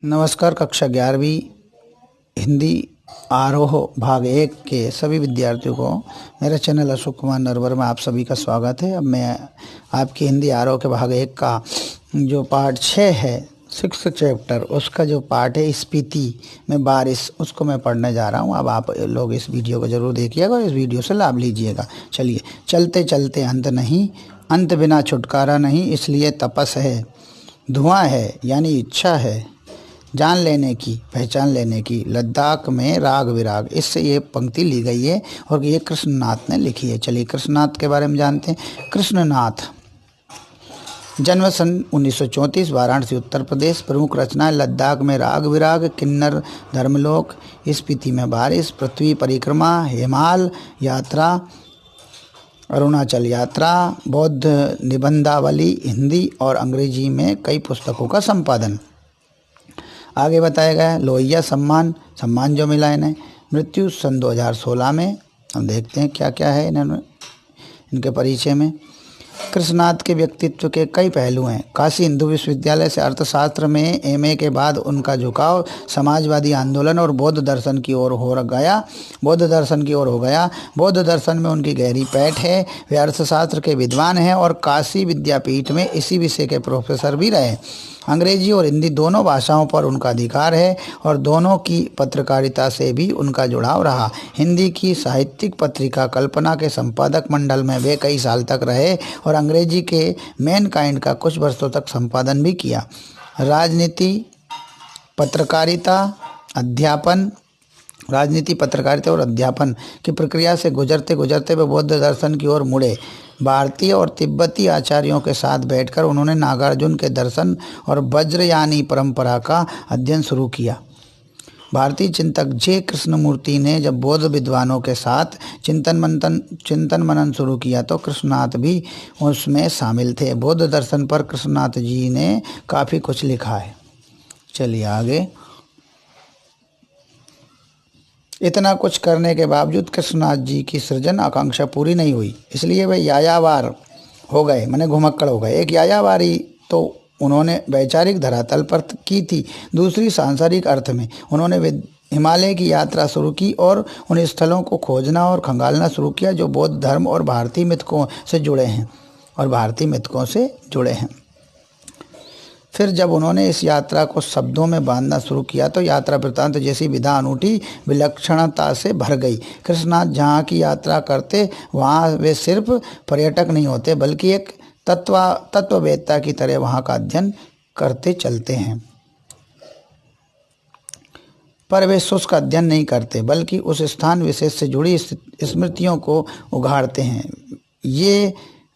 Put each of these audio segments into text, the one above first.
नमस्कार। कक्षा 11वीं हिंदी आरोह भाग 1 के सभी विद्यार्थियों को मेरे चैनल अशोक कुमार नरवर में आप सभी का स्वागत है। अब मैं आपकी हिंदी आरोह के भाग 1 का जो पार्ट 6 है, 6th चैप्टर, उसका जो पार्ट है स्पीति में बारिश, उसको मैं पढ़ने जा रहा हूँ। अब आप लोग इस वीडियो को ज़रूर देखिएगा और इस वीडियो से लाभ लीजिएगा। चलिए। चलते चलते अंत नहीं, अंत बिना छुटकारा नहीं, इसलिए तपस है, धुआं है यानी इच्छा है, जान लेने की, पहचान लेने की, लद्दाख में राग विराग। इससे ये पंक्ति ली गई है और ये कृष्णनाथ ने लिखी है। चलिए कृष्णनाथ के बारे में जानते हैं। कृष्णनाथ जन्म सन 1934, वाराणसी उत्तर प्रदेश। प्रमुख रचनाएं लद्दाख में राग विराग, किन्नर धर्मलोक, स्पीति में बारिश, पृथ्वी परिक्रमा, हिमाल यात्रा, अरुणाचल यात्रा, बौद्ध निबंधावली। हिंदी और अंग्रेजी में कई पुस्तकों का संपादन। आगे बताया गया है लोहिया सम्मान जो मिला इन्हें। मृत्यु सन 2016 में। हम देखते हैं क्या क्या है इनके परिचय में। कृष्णनाथ के व्यक्तित्व के कई पहलू हैं। काशी हिंदू विश्वविद्यालय से अर्थशास्त्र में एमए के बाद उनका झुकाव समाजवादी आंदोलन और बौद्ध दर्शन की ओर हो गया। बौद्ध दर्शन में उनकी गहरी पैठ है। वे अर्थशास्त्र के विद्वान हैं और काशी विद्यापीठ में इसी विषय के प्रोफेसर भी रहे। अंग्रेजी और हिंदी दोनों भाषाओं पर उनका अधिकार है और दोनों की पत्रकारिता से भी उनका जुड़ाव रहा। हिंदी की साहित्यिक पत्रिका कल्पना के संपादक मंडल में वे कई साल तक रहे और अंग्रेजी के मैनकाइंड का कुछ वर्षों तक संपादन भी किया। राजनीति, पत्रकारिता और अध्यापन की प्रक्रिया से गुजरते गुजरते वे बौद्ध दर्शन की ओर मुड़े। भारतीय और तिब्बती आचार्यों के साथ बैठकर उन्होंने नागार्जुन के दर्शन और वज्रयानी परंपरा का अध्ययन शुरू किया। भारतीय चिंतक जे कृष्णमूर्ति ने जब बौद्ध विद्वानों के साथ चिंतन मनन शुरू किया तो कृष्णनाथ भी उसमें शामिल थे। बौद्ध दर्शन पर कृष्णनाथ जी ने काफ़ी कुछ लिखा है। चलिए आगे। इतना कुछ करने के बावजूद कृष्णनाथ जी की सृजन आकांक्षा पूरी नहीं हुई, इसलिए वे यायावार हो गए, माने घुमक्कड़ हो गए। एक यायावारी तो उन्होंने वैचारिक धरातल पर की थी, दूसरी सांसारिक अर्थ में। उन्होंने हिमालय की यात्रा शुरू की और उन स्थलों को खोजना और खंगालना शुरू किया जो बौद्ध धर्म और भारतीय मिथकों से जुड़े हैं। फिर जब उन्होंने इस यात्रा को शब्दों में बांधना शुरू किया तो यात्रा वृत्तांत जैसी विधा अनूठी विलक्षणता से भर गई। कृष्णनाथ जहाँ की यात्रा करते वहाँ वे सिर्फ पर्यटक नहीं होते बल्कि एक तत्ववेत्ता की तरह वहाँ का अध्ययन करते चलते हैं। पर वे शुष्क अध्ययन नहीं करते बल्कि उस स्थान विशेष से जुड़ी स्मृतियों को उघाड़ते हैं।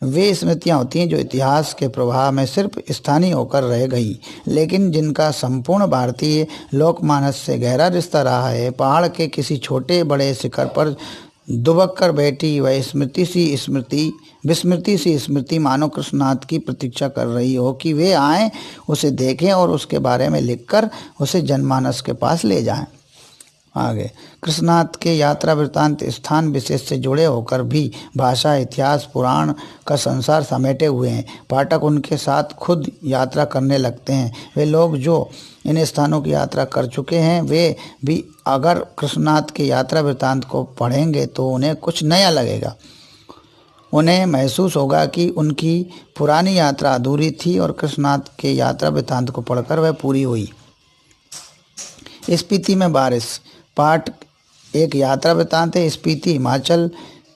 वे स्मृतियाँ होती हैं जो इतिहास के प्रवाह में सिर्फ स्थानीय होकर रह गई, लेकिन जिनका संपूर्ण भारतीय लोकमानस से गहरा रिश्ता रहा है। पहाड़ के किसी छोटे बड़े शिखर पर दुबक कर बैठी वह विस्मृति सी स्मृति मानो कृष्णनाथ की प्रतीक्षा कर रही हो कि वे आएँ, उसे देखें और उसके बारे में लिखकर उसे जनमानस के पास ले जाएं। आगे। कृष्णनाथ के यात्रा वृत्तांत स्थान विशेष से जुड़े होकर भी भाषा, इतिहास, पुराण का संसार समेटे हुए हैं। पाठक उनके साथ खुद यात्रा करने लगते हैं। वे लोग जो इन स्थानों की यात्रा कर चुके हैं वे भी अगर कृष्णनाथ के यात्रा वृत्तांत को पढ़ेंगे तो उन्हें कुछ नया लगेगा। उन्हें महसूस होगा कि उनकी पुरानी यात्रा अधूरी थी और कृष्णनाथ के यात्रा वृत्तांत को पढ़कर वह पूरी हुई। स्पीति में बारिश पाठ 1 यात्रा वृत्तांत है। स्पीति हिमाचल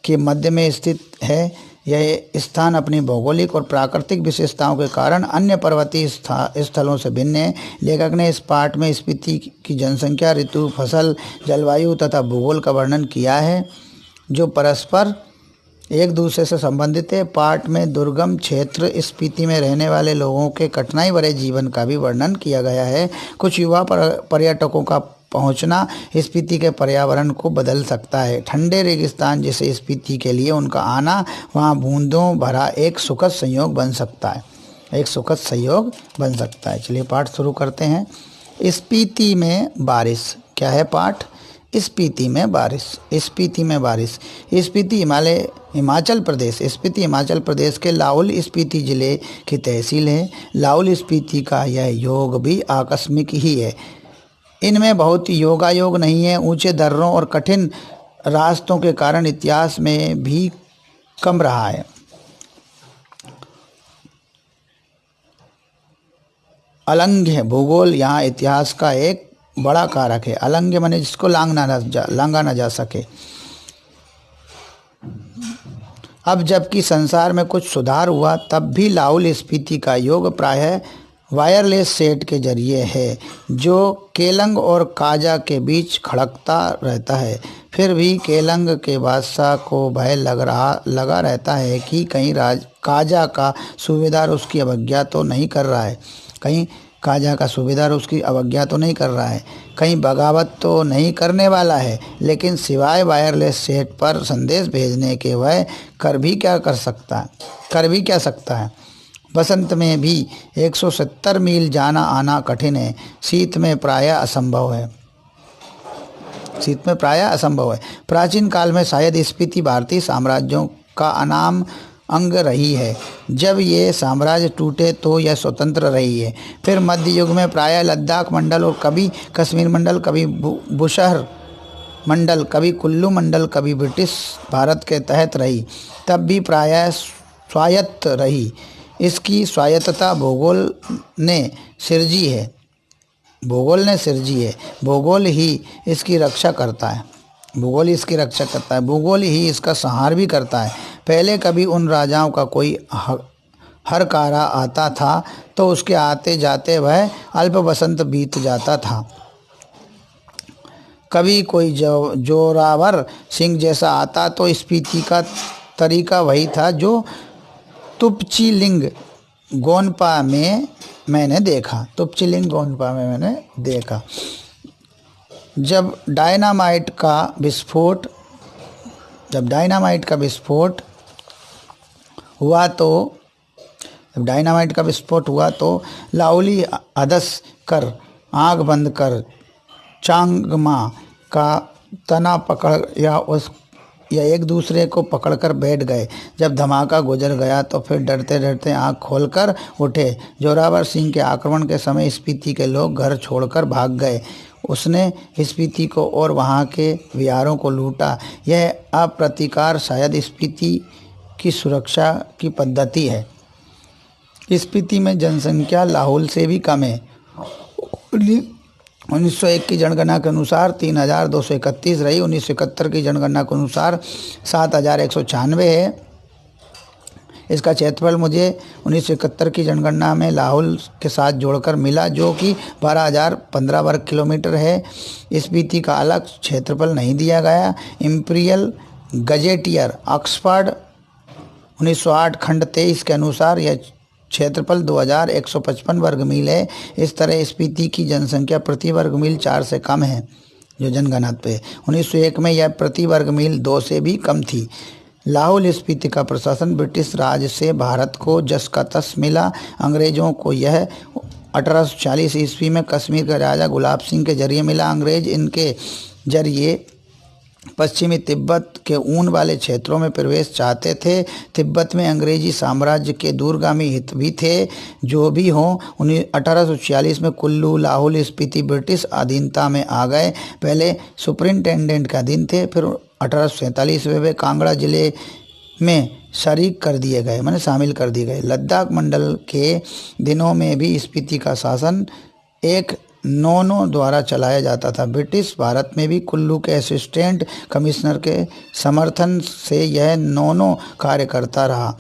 के मध्य में स्थित है। यह स्थान अपनी भौगोलिक और प्राकृतिक विशेषताओं के कारण अन्य पर्वतीय स्थलों से भिन्न है। लेखक ने इस पाठ में स्पीति की जनसंख्या, ऋतु, फसल, जलवायु तथा भूगोल का वर्णन किया है जो परस्पर एक दूसरे से संबंधित है। पाठ में दुर्गम क्षेत्र स्पीति में रहने वाले लोगों के कठिनाई भरे जीवन का भी वर्णन किया गया है। कुछ युवा पर्यटकों का पहुंचना स्पीति के पर्यावरण को बदल सकता है। ठंडे रेगिस्तान जैसे स्पीति के लिए उनका आना वहां बूंदों भरा एक सुखद संयोग बन सकता है। चलिए पाठ शुरू करते हैं। स्पीति में बारिश। क्या है पाठ? स्पीति में बारिश। स्पीति में बारिश। स्पीति हिमाचल प्रदेश के लाहौल स्पीति जिले की तहसील है। लाहौल स्पीति का यह योग भी आकस्मिक ही है। इनमें बहुत योगायोग नहीं है। ऊंचे दर्रों और कठिन रास्तों के कारण इतिहास में भी कम रहा है। अलंघ्य भूगोल यहाँ इतिहास का एक बड़ा कारक है। अलंघ्य माने जिसको लांघा ना जा सके। अब जबकि संसार में कुछ सुधार हुआ, तब भी लाहौल स्पीति का योग प्रायः वायरलेस सेट के जरिए है, जो केलंग और काजा के बीच खड़कता रहता है। फिर भी केलंग के बादशाह को भय लगा रहता है कि कहीं काजा का सूबेदार उसकी अवज्ञा तो नहीं कर रहा है। कहीं बगावत तो नहीं करने वाला है। लेकिन सिवाय वायरलेस सेट पर संदेश भेजने के वह कर भी क्या सकता है। बसंत में भी 170 मील जाना आना कठिन है। शीत में प्रायः असंभव है। प्राचीन काल में शायद स्पीति भारतीय साम्राज्यों का अनाम अंग रही है। जब ये साम्राज्य टूटे तो यह स्वतंत्र रही है। फिर मध्य युग में प्रायः लद्दाख मंडल और कभी कश्मीर मंडल, कभी बुशहर मंडल, कभी कुल्लू मंडल, कभी ब्रिटिश भारत के तहत रही। तब भी प्रायः स्वायत्त रही। इसकी स्वायत्तता भूगोल ने सिरजी है। भूगोल ही इसकी रक्षा करता है। भूगोल ही इसका संहार भी करता है। पहले कभी उन राजाओं का कोई हरकारा आता था तो उसके आते जाते वह अल्प बसंत बीत जाता था। कभी कोई जोरावर सिंह जैसा आता तो स्पीति का तरीका वही था जो तुपचिलिंग गोनपा में मैंने देखा। जब डायनामाइट का विस्फोट हुआ तो लाओली अदस कर आँख बंद कर चांगमा का तना पकड़ या एक दूसरे को पकड़कर बैठ गए। जब धमाका गुजर गया तो फिर डरते डरते आँख खोलकर उठे। जोरावर सिंह के आक्रमण के समय स्पीति के लोग घर छोड़कर भाग गए। उसने स्पीति को और वहाँ के विहारों को लूटा। यह अप्रतिकार शायद स्पीति की सुरक्षा की पद्धति है। स्पीति में जनसंख्या लाहौल से भी कम है। 1901 की जनगणना के अनुसार 3231 रही। 1971 की जनगणना के अनुसार 7196 है। इसका क्षेत्रफल मुझे 1971 की जनगणना में लाहौल के साथ जोड़कर मिला, जो कि 12,015 वर्ग किलोमीटर है। स्पीति का अलग क्षेत्रफल नहीं दिया गया। इंपीरियल गजेटियर ऑक्सफोर्ड 1908 खंड 23 के अनुसार यह क्षेत्रफल 2155 वर्ग मील है। इस तरह स्पीति की जनसंख्या प्रति वर्ग मील 4 से कम है जो जनगणना पे। 1901 में यह प्रति वर्ग मील 2 से भी कम थी। लाहौल स्पीति का प्रशासन ब्रिटिश राज से भारत को जस का तस मिला। अंग्रेज़ों को यह 1840 ईस्वी में कश्मीर के राजा गुलाब सिंह के जरिए मिला। अंग्रेज इनके जरिए पश्चिमी तिब्बत के ऊन वाले क्षेत्रों में प्रवेश चाहते थे। तिब्बत में अंग्रेजी साम्राज्य के दूरगामी हित भी थे। जो भी हो, 1846 में कुल्लू लाहौल स्पीति ब्रिटिश अधीनता में आ गए। पहले सुपरिंटेंडेंट के अधीन थे, फिर 1847 में वे कांगड़ा जिले में शामिल कर दिए गए। लद्दाख मंडल के दिनों में भी स्पीति का शासन एक नोनो द्वारा चलाया जाता था। ब्रिटिश भारत में भी कुल्लू के असिस्टेंट कमिश्नर के समर्थन से यह नोनो कार्य करता रहा।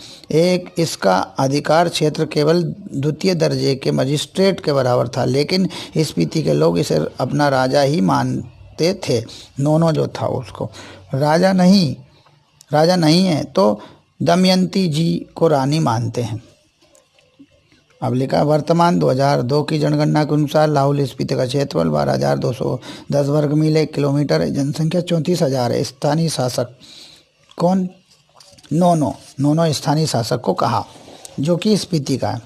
इसका अधिकार क्षेत्र केवल द्वितीय दर्जे के मजिस्ट्रेट के बराबर था, लेकिन स्पीति के लोग इसे अपना राजा ही मानते थे। नोनो जो था उसको राजा नहीं है तो दमयंती जी को रानी मानते हैं। अब लिखा वर्तमान 2002 की जनगणना के अनुसार लाहौल स्पीति का क्षेत्रफल 12,210 वर्ग मील 1 किलोमीटर है। जनसंख्या 34,000 है। स्थानीय शासक कौन? नोनो स्थानीय शासक को कहा, जो कि स्पीति का है।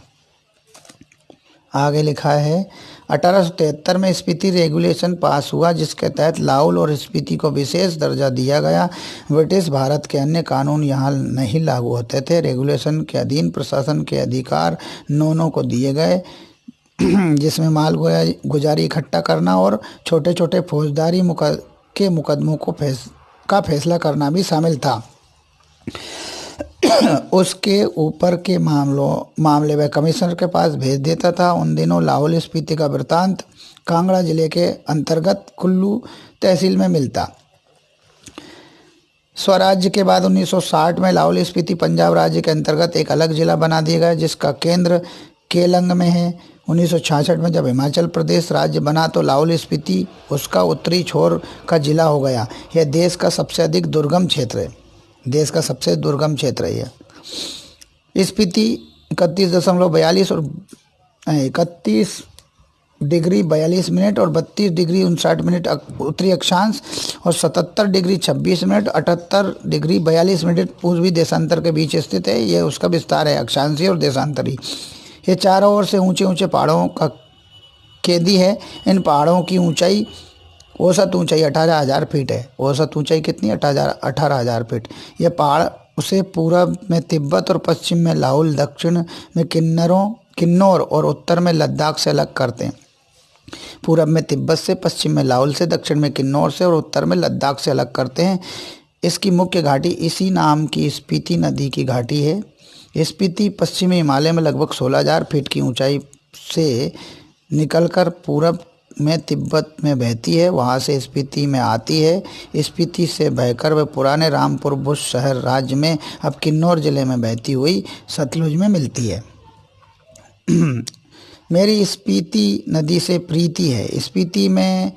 आगे लिखा है 1873 में स्पीति रेगुलेशन पास हुआ, जिसके तहत लाहौल और स्पीति को विशेष दर्जा दिया गया। ब्रिटिश भारत के अन्य कानून यहाँ नहीं लागू होते थे। रेगुलेशन के अधीन प्रशासन के अधिकार नौनों को दिए गए, जिसमें माल गुजारी इकट्ठा करना और छोटे छोटे फौजदारी मुकदमों का फैसला करना भी शामिल था। उसके ऊपर के मामले वह कमिश्नर के पास भेज देता था। उन दिनों लाहौल स्पीति का वृत्तांत कांगड़ा जिले के अंतर्गत कुल्लू तहसील में मिलता। स्वराज्य के बाद 1960 में लाहौल स्पीति पंजाब राज्य के अंतर्गत एक अलग जिला बना दिया गया, जिसका केंद्र केलंग में है। 1966 में जब हिमाचल प्रदेश राज्य बना तो लाहौल स्पीति उसका उत्तरी छोर का जिला हो गया। यह देश का सबसे अधिक दुर्गम क्षेत्र है। देश का सबसे दुर्गम क्षेत्र है यह। स्पीति 31.42 और 31 डिग्री 42 मिनट और 32 डिग्री 59 मिनट उत्तरी अक्षांश और 77 डिग्री 26 मिनट 78 डिग्री 42 मिनट पूर्वी देशांतर के बीच स्थित है। यह उसका विस्तार है, अक्षांशीय और देशांतरी। ये चारों ओर से ऊंचे ऊंचे पहाड़ों का कैदी है। इन पहाड़ों की ऊंचाई औसत ऊंचाई 18,000 फीट है। औसत ऊंचाई कितनी? 18,000 फीट। यह पहाड़ उसे पूरब में तिब्बत और पश्चिम में लाहौल, दक्षिण में किन्नौर और उत्तर में लद्दाख से अलग करते हैं। पूरब में तिब्बत से, पश्चिम में लाहौल से, दक्षिण में किन्नौर से और उत्तर में लद्दाख से अलग करते हैं। इसकी मुख्य घाटी इसी नाम की स्पीति नदी की घाटी है। स्पीति पश्चिमी हिमालय में लगभग 16,000 फीट की ऊंचाई से निकलकर पूरब में तिब्बत में बहती है, वहाँ से स्पीति में आती है। स्पीति से बहकर वह पुराने रामपुर बुश शहर राज्य में अब किन्नौर जिले में बहती हुई सतलुज में मिलती है। मेरी स्पीति नदी से प्रीति है। स्पीति में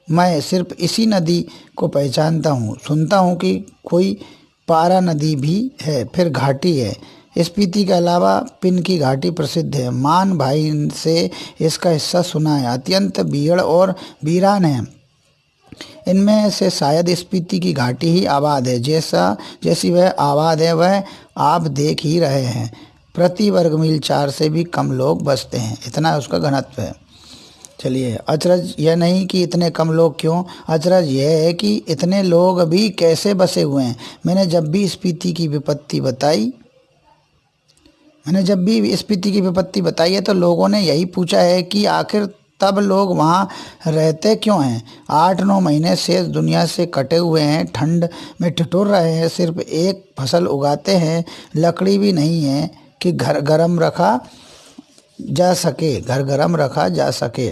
मैं सिर्फ इसी नदी को पहचानता हूँ। सुनता हूँ कि कोई पारा नदी भी है, फिर घाटी है। स्पीति के अलावा पिन की घाटी प्रसिद्ध है। मान भाई से इसका हिस्सा सुना है। अत्यंत बीहड़ और वीरान है। इनमें से शायद स्पीति की घाटी ही आबाद है। जैसी वह आबाद है वह आप देख ही रहे हैं। प्रति वर्ग मील 4 से भी कम लोग बसते हैं, इतना उसका घनत्व है। चलिए, अचरज यह नहीं कि इतने कम लोग क्यों, अचरज यह है कि इतने लोग भी कैसे बसे हुए हैं। मैंने जब भी स्पीति की विपत्ति बताई है तो लोगों ने यही पूछा है कि आखिर तब लोग वहाँ रहते क्यों हैं। 8-9 महीने से दुनिया से कटे हुए हैं, ठंड में ठिठुर रहे हैं, सिर्फ एक फसल उगाते हैं, लकड़ी भी नहीं है कि घर गरम रखा जा सके।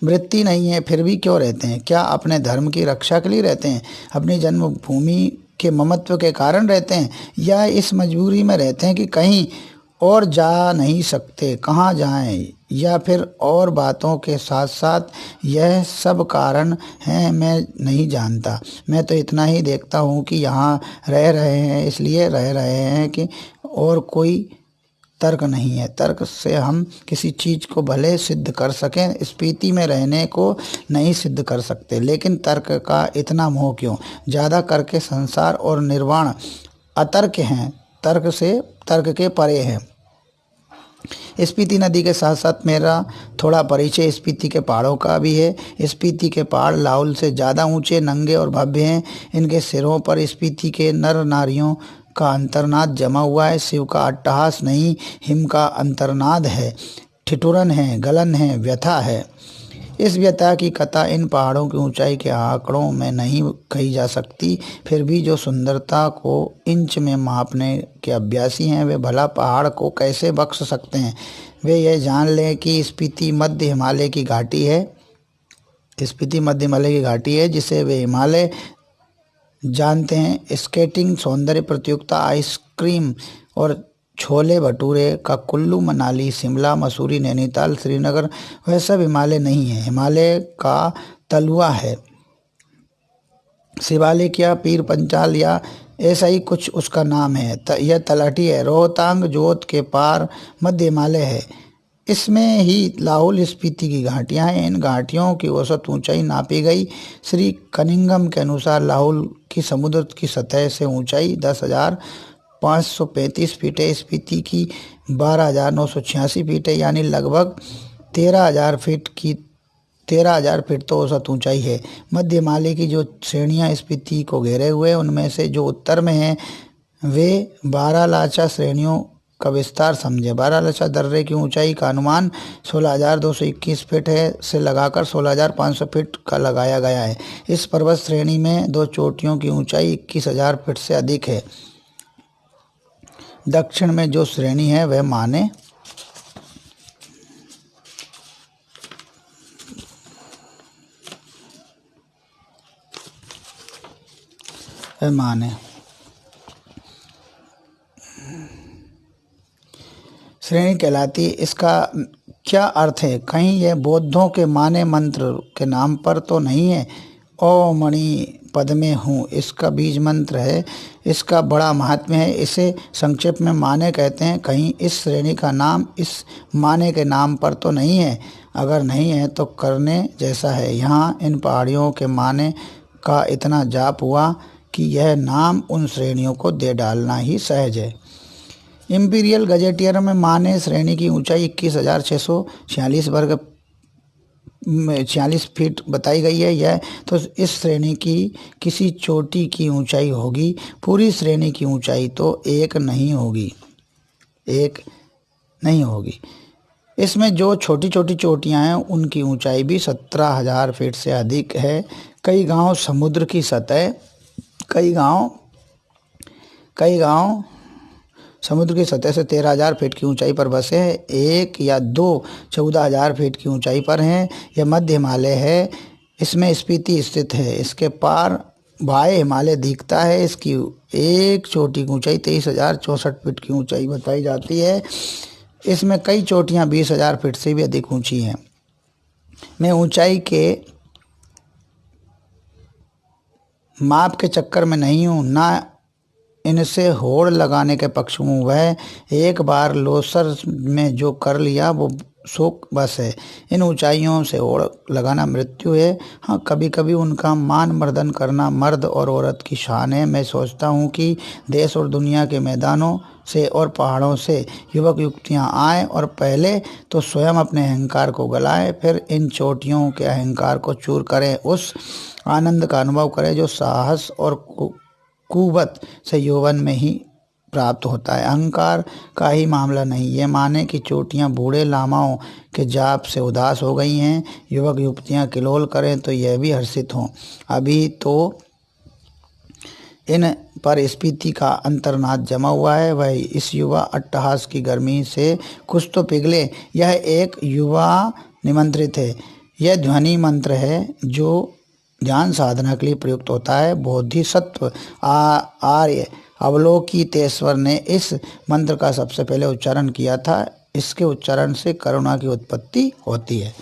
वृत्ति नहीं है, फिर भी क्यों रहते हैं? क्या अपने धर्म की रक्षा के लिए रहते हैं? अपनी जन्मभूमि के ममत्व के कारण रहते हैं, या इस मजबूरी में रहते हैं कि कहीं और जा नहीं सकते, कहाँ जाएं? या फिर और बातों के साथ साथ यह सब कारण हैं, मैं नहीं जानता। मैं तो इतना ही देखता हूँ कि यहाँ रह रहे हैं, इसलिए रह रहे हैं कि और कोई तर्क नहीं है। तर्क से हम किसी चीज़ को भले सिद्ध कर सकें, स्पीति में रहने को नहीं सिद्ध कर सकते। लेकिन तर्क का इतना मोह क्यों? ज़्यादा करके संसार और निर्वाण अतर्क हैं, तर्क के परे हैं। स्पीति नदी के साथ साथ मेरा थोड़ा परिचय स्पीति के पहाड़ों का भी है। स्पीति के पहाड़ लाहौल से ज़्यादा ऊंचे, नंगे और भव्य हैं। इनके सिरों पर स्पीति के नर नारियों का अंतर्नाद जमा हुआ है। शिव का अट्टहास नहीं, हिम का अंतर्नाद है, ठिठुरन है, गलन है, व्यथा है। इस व्यथा की कथा इन पहाड़ों की ऊंचाई के आंकड़ों में नहीं कही जा सकती। फिर भी जो सुंदरता को इंच में मापने के अभ्यासी हैं, वे भला पहाड़ को कैसे बख्श सकते हैं? वे यह जान लें कि स्पीति मध्य हिमालय की घाटी है, जिसे वे हिमालय जानते हैं। स्केटिंग, सौंदर्य प्रतियोगिता, आइसक्रीम और छोले भटूरे का कुल्लू, मनाली, शिमला, मसूरी, नैनीताल, श्रीनगर वह सब हिमालय नहीं है। हिमालय का तलुआ है, शिवालिक या पीर पंचाल या ऐसा ही कुछ उसका नाम है। यह तलहटी है। रोहतांग जोत के पार मध्य हिमालय है। इसमें ही लाहौल स्पीति की घाटियाँ हैं। इन घाटियों की औसत ऊंचाई नापी गई। श्री कनिंघम के अनुसार लाहौल की समुद्र की सतह से ऊंचाई 10,000 535 फीट है। स्पीति की 12,986 फीट है, यानी लगभग 13,000 फीट तो औसत ऊंचाई है। मध्य हिमालय की जो श्रेणियां स्पीति को घेरे हुए हैं, उनमें से जो उत्तर में हैं वे बारालाचा श्रेणियों का विस्तार समझे। बारालाचा दर्रे की ऊंचाई का अनुमान 16,221 फीट है से लगाकर 16,500 फीट का लगाया गया है। इस पर्वत श्रेणी में दो चोटियों की ऊंचाई 21,000 फीट से अधिक है। दक्षिण में जो श्रेणी है वह माने श्रेणी कहलाती है। इसका क्या अर्थ है? कहीं यह बौद्धों के माने मंत्र के नाम पर तो नहीं है? ओ मणि पद में हूँ, इसका बीज मंत्र है। इसका बड़ा महात्म्य है। इसे संक्षेप में माने कहते हैं। कहीं इस श्रेणी का नाम इस माने के नाम पर तो नहीं है? अगर नहीं है तो करने जैसा है। यहाँ इन पहाड़ियों के माने का इतना जाप हुआ कि यह नाम उन श्रेणियों को दे डालना ही सहज है। इंपीरियल गजेटियर में माने श्रेणी की ऊंचाई 21,646 फीट बताई गई है। यह तो इस श्रेणी की किसी चोटी की ऊंचाई होगी। पूरी श्रेणी की ऊंचाई तो एक नहीं होगी। इसमें जो छोटी छोटी चोटियां हैं उनकी ऊंचाई भी 17,000 फीट से अधिक है। कई गांव समुद्र की सतह समुद्र की सतह से 13,000 फीट की ऊंचाई पर बसे हैं। एक या दो 14,000 फीट की ऊंचाई पर हैं। यह मध्य हिमालय है। इसमें स्पीति स्थित है। इसके पार बाह्य हिमालय दिखता है। इसकी एक चोटी की ऊंचाई 23,064 फीट की ऊंचाई बताई जाती है। इसमें कई चोटियां 20,000 फीट से भी अधिक ऊंची हैं। मैं ऊंचाई के माप के चक्कर में नहीं हूँ, ना इनसे होड़ लगाने के पक्ष हूँ। वह एक बार लोसर में जो कर लिया वो शोक बस है। इन ऊंचाइयों से होड़ लगाना मृत्यु है। हाँ, कभी कभी उनका मान मर्दन करना मर्द और औरत की शान है। मैं सोचता हूँ कि देश और दुनिया के मैदानों से और पहाड़ों से युवक युवतियाँ आएँ और पहले तो स्वयं अपने अहंकार को गलाएं, फिर इन चोटियों के अहंकार को चूर करें। उस आनंद का अनुभव करें जो साहस और कुवत से यौवन में ही प्राप्त होता है। अहंकार का ही मामला नहीं। ये माने कि चोटियां बूढ़े लामाओं के जाप से उदास हो गई हैं। युवक युवतियां किलोल करें तो यह भी हर्षित हों। अभी तो इन पर स्पीति का अंतर्नाद जमा हुआ है। वह इस युवा अट्टहास की गर्मी से कुछ तो पिघले। यह एक युवा निमंत्रित है। यह ध्वनि मंत्र है जो ध्यान साधना के लिए प्रयुक्त होता है। बोधिसत्व आर्य अवलोकितेश्वर ने इस मंत्र का सबसे पहले उच्चारण किया था। इसके उच्चारण से करुणा की उत्पत्ति होती है।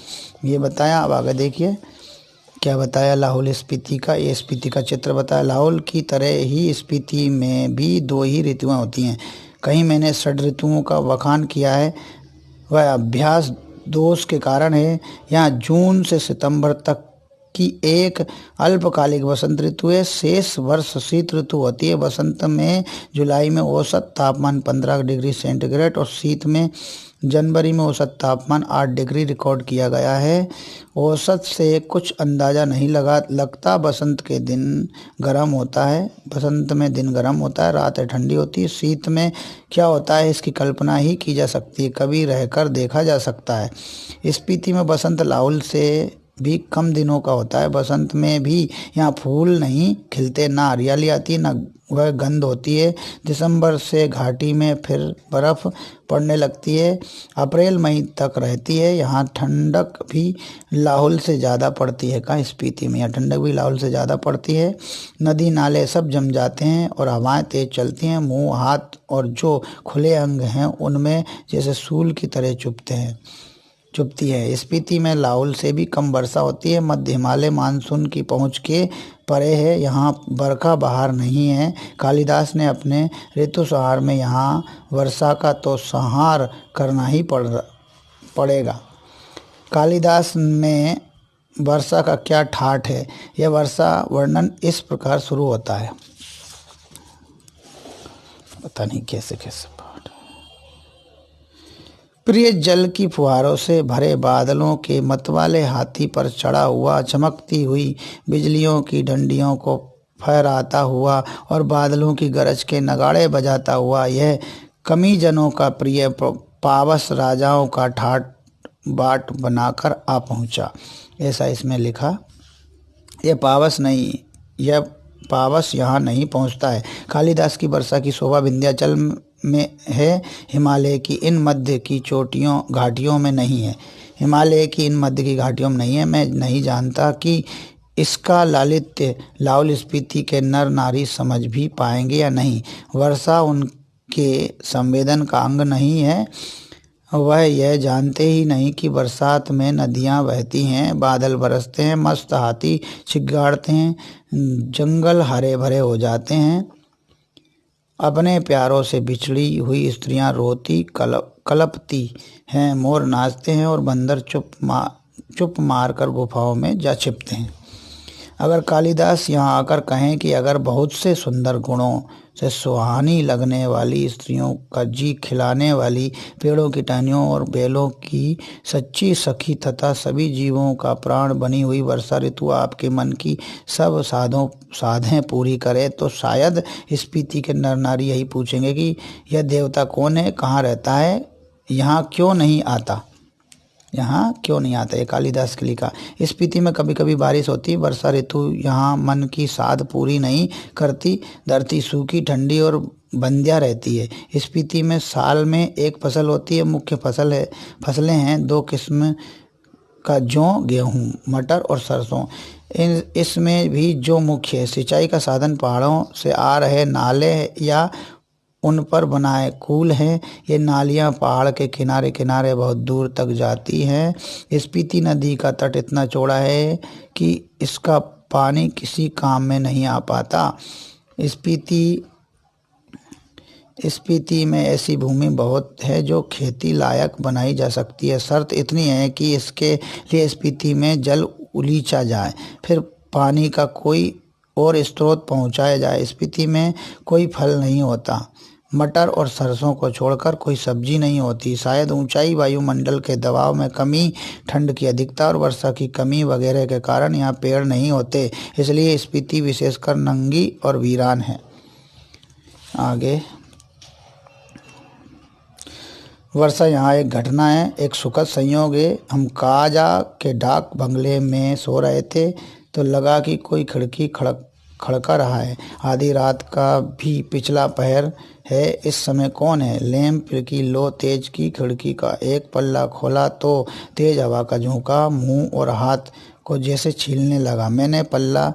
ये बताया। अब आगे देखिए क्या बताया लाहौल स्पीति का। ये स्पीति का चित्र बताया। लाहौल की तरह ही स्पीति में भी दो ही ऋतुएं होती हैं। कहीं मैंने षड ऋतुओं का वखान किया है, वह अभ्यास दोष के कारण है। यहाँ जून से सितंबर तक की एक अल्पकालिक वसंत ऋतु है। शेष वर्ष शीत ऋतु होती है। वसंत में जुलाई में औसत तापमान 15 डिग्री सेंटीग्रेड और शीत में जनवरी में औसत तापमान 8 डिग्री रिकॉर्ड किया गया है। औसत से कुछ अंदाज़ा नहीं लगता। बसंत के दिन गर्म होता है। बसंत में दिन गर्म होता है, रातें ठंडी होती है। शीत में क्या होता है इसकी कल्पना ही की जा सकती है, कभी रहकर देखा जा सकता है। स्पीति में बसंत लाहौल से भी कम दिनों का होता है। बसंत में भी यहाँ फूल नहीं खिलते, ना हरियाली आती, ना वह गंध होती है। दिसंबर से घाटी में फिर बर्फ़ पड़ने लगती है। अप्रैल मई तक रहती है। यहाँ ठंडक भी लाहौल से ज़्यादा पड़ती है। कहाँ स्पीति में यहाँ ठंडक भी लाहौल से ज़्यादा पड़ती है। नदी नाले सब जम जाते हैं और हवाएं तेज चलती हैं। मुंह हाथ और जो खुले अंग हैं उनमें जैसे सूल की तरह चुभती है। स्पीति में लाहौल से भी कम वर्षा होती है। मध्य हिमालय मानसून की पहुंच के परे है। यहाँ बरखा बहार नहीं है। कालिदास ने अपने ऋतु संहार में यहाँ वर्षा का तो संहार करना ही पड़ेगा। कालिदास में वर्षा का क्या ठाठ है। यह वर्षा वर्णन इस प्रकार शुरू होता है। पता नहीं कैसे कैसे पाठ। प्रिय जल की फुहारों से भरे बादलों के मतवाले हाथी पर चढ़ा हुआ, चमकती हुई बिजलियों की डंडियों को फहराता हुआ और बादलों की गरज के नगाड़े बजाता हुआ यह कमीजनों का प्रिय पावस राजाओं का ठाट बाट बनाकर आ पहुंचा। ऐसा इसमें लिखा। यह पावस नहीं, यह पावस यहाँ नहीं पहुँचता है। कालिदास की वर्षा की शोभा विंध्याचल में है, हिमालय की इन मध्य की चोटियों घाटियों में नहीं है। हिमालय की इन मध्य की घाटियों में नहीं है। मैं नहीं जानता कि इसका लालित्य लाहौल स्पीति के नर नारी समझ भी पाएंगे या नहीं। वर्षा उनके संवेदन का अंग नहीं है। वह यह जानते ही नहीं कि बरसात में नदियाँ बहती हैं, बादल बरसते हैं, मस्त हाथी छिगाड़ते हैं, जंगल हरे भरे हो जाते हैं, अपने प्यारों से बिछड़ी हुई स्त्रियां रोती कलपती हैं, मोर नाचते हैं और बंदर चुप मार कर गुफाओं में जा छिपते हैं। अगर कालिदास यहाँ आकर कहें कि अगर बहुत से सुंदर गुणों से सुहानी लगने वाली स्त्रियों का जी खिलाने वाली, पेड़ों की टहनियों और बेलों की सच्ची सखी तथा सभी जीवों का प्राण बनी हुई वर्षा ऋतु आपके मन की सब साधें पूरी करे, तो शायद स्पीति के नर नारी यही पूछेंगे कि यह देवता कौन है, कहाँ रहता है, यहाँ क्यों नहीं आता। ये कालिदास के लिखा। स्पीति में कभी कभी बारिश होती, वर्षा ऋतु यहाँ मन की साध पूरी नहीं करती। धरती सूखी, ठंडी और बंध्या रहती है। स्पीति में साल में एक फसल होती है। मुख्य फसलें हैं दो किस्म का, जौ, गेहूँ, मटर और सरसों। इसमें भी जो मुख्य है, सिंचाई का साधन पहाड़ों से आ रहे नाले या उन पर बनाए कूल हैं। ये नालियाँ पहाड़ के किनारे किनारे बहुत दूर तक जाती हैं। स्पीति नदी का तट इतना चौड़ा है कि इसका पानी किसी काम में नहीं आ पाता। स्पीति में ऐसी भूमि बहुत है जो खेती लायक बनाई जा सकती है। शर्त इतनी है कि इसके लिए स्पीति में जल उलीचा जाए, फिर पानी का कोई और स्रोत पहुंचाया जाए। स्पीति में कोई फल नहीं होता। मटर और सरसों को छोड़कर कोई सब्जी नहीं होती। शायद ऊंचाई, वायुमंडल के दबाव में कमी, ठंड की अधिकता और वर्षा की कमी वगैरह के कारण यहाँ पेड़ नहीं होते। इसलिए स्पीति विशेषकर नंगी और वीरान है। आगे, वर्षा यहाँ एक घटना है, एक सुखद संयोग है। हम काजा के डाक बंगले में सो रहे थे तो लगा कि कोई खिड़की खड़का रहा है। आधी रात का भी पिछला पहर है। इस समय कौन है? लैंप की लो तेज की, खिड़की का एक पल्ला खोला तो तेज हवा का झोंका मुंह और हाथ को जैसे छीलने लगा। मैंने पल्ला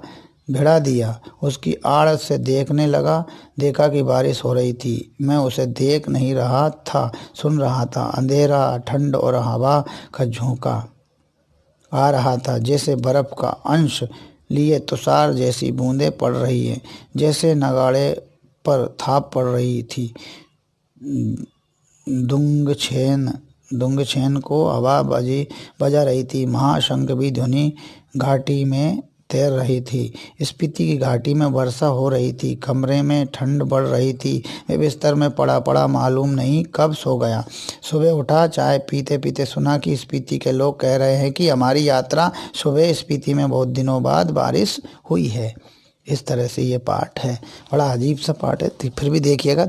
भिड़ा दिया, उसकी आड़ से देखने लगा। देखा कि बारिश हो रही थी। मैं उसे देख नहीं रहा था, सुन रहा था। अंधेरा, ठंड और हवा का झोंका आ रहा था, जैसे बर्फ का अंश लिए तुषार जैसी बूंदें पड़ रही हैं, जैसे नगाड़े पर थाप पड़ रही थी। दुंगछेन को हवा बजा रही थी। महाशंख भी ध्वनि घाटी में तैर रही थी। स्पीति की घाटी में वर्षा हो रही थी। कमरे में ठंड बढ़ रही थी। मैं बिस्तर में पड़ा मालूम नहीं कब सो गया। सुबह उठा, चाय पीते पीते सुना कि स्पीति के लोग कह रहे हैं कि हमारी यात्रा सुबह स्पीति में बहुत दिनों बाद बारिश हुई है। इस तरह से ये पाठ है। बड़ा अजीब सा पाठ है, फिर भी देखिएगा,